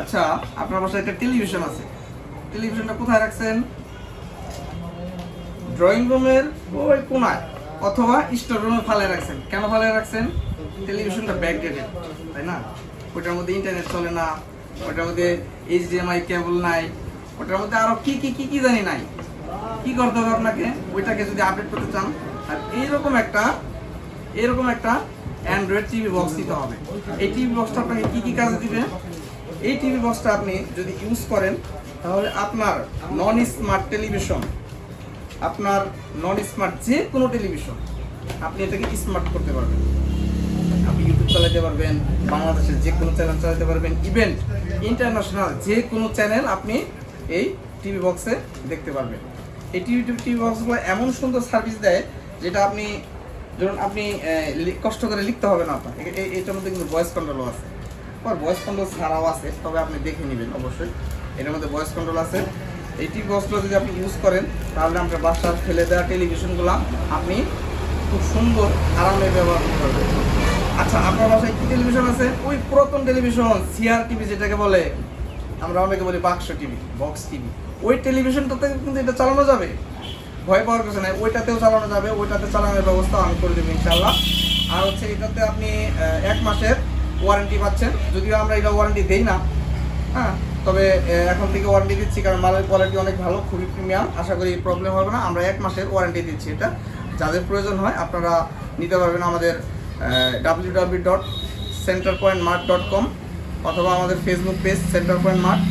আচ্ছা, আপনার বাসায় একটা টেলিভিশন আছে, টেলিভিশনটা কোথায় রাখছেন? ড্রয়িং রুমের ওই কোনায় অথবা স্টোর রুমে ফালে রাখছেন। কেন ফালে রাখছেন? টেলিভিশনটা ব্যাকডেটেড, তাই না? ওইটার মধ্যে ইন্টারনেট চলে না, ওইটার মধ্যে এইচডিএমআই কেবল নাই, ওটার মধ্যে আরো কি কি কি কি জানি নাই। কি করতে হবে আপনাকে? ওইটাকে যদি আপডেট করতে চান, আর এইরকম একটা অ্যান্ড্রয়েড টিভি বক্স দিতে হবে। এই টিভি বক্সটা আপনাকে কি কি কাজে দিবে? এই টিভি বক্সটা আপনি যদি ইউজ করেন তাহলে আপনার নন স্মার্ট টেলিভিশন, আপনার নন স্মার্ট যে কোনো টেলিভিশন আপনি এটাকে স্মার্ট করতে পারবেন। আপনি ইউটিউব চালাতে পারবেন, বাংলাদেশের যে কোনো চ্যানেল চালাতে পারবেন, ইভেন ইন্টারন্যাশনাল যে কোনো চ্যানেল আপনি এই টিভি বক্সে দেখতে পারবেন। এই টিভি বক্সগুলো এমন সুন্দর সার্ভিস দেয় যেটা আপনি ধরুন আপনি কষ্ট করে লিখতে হবে না আপনার। এটার মধ্যে কিন্তু ভয়েস কন্ট্রোলও আছে, আর ভয়েস কন্ট্রোল ছাড়াও আছে, তবে আপনি দেখে নেবেন অবশ্যই। এটার মধ্যে ভয়েস কন্ট্রোল আছে। এই টিভি বক্সগুলো যদি আপনি ইউজ করেন তাহলে আপনার বাসার ফেলে দেওয়া টেলিভিশনগুলো আপনি খুব সুন্দর আরামে ব্যবহার করতে পারবেন। আচ্ছা, আপনার বাসায় কি টেলিভিশন আছে? ওই পুরাতন টেলিভিশন, সিআর টিভি যেটাকে বলে, আমরা অনেকে বলি বাক্স টিভি, বক্স টিভি। ওই টেলিভিশনটাতে কিন্তু এটা চালানো যাবে, ভয় পাওয়ার কিছু নাই। ওইটাতেও চালানো যাবে, ওইটাতে চালানোর ব্যবস্থা আমি করে দেবো ইনশাল্লাহ। আর হচ্ছে এটাতে আপনি 1 মাসের ওয়ারেন্টি পাচ্ছেন, যদিও আমরা এটা ওয়ারেন্টি দেই না, হ্যাঁ, তবে এখন থেকে ওয়ারেন্টি দিচ্ছি, কারণ মালের কোয়ালিটি অনেক ভালো, খুবই প্রিমিয়াম, আশা করি প্রবলেম হবে না। আমরা 1 মাসের ওয়ারেন্টি দিচ্ছি। এটা যাদের প্রয়োজন হয় আপনারা নিতে পারবেন আমাদের www.centerpointmart.com অথবা আমাদের Facebook page centre point mart.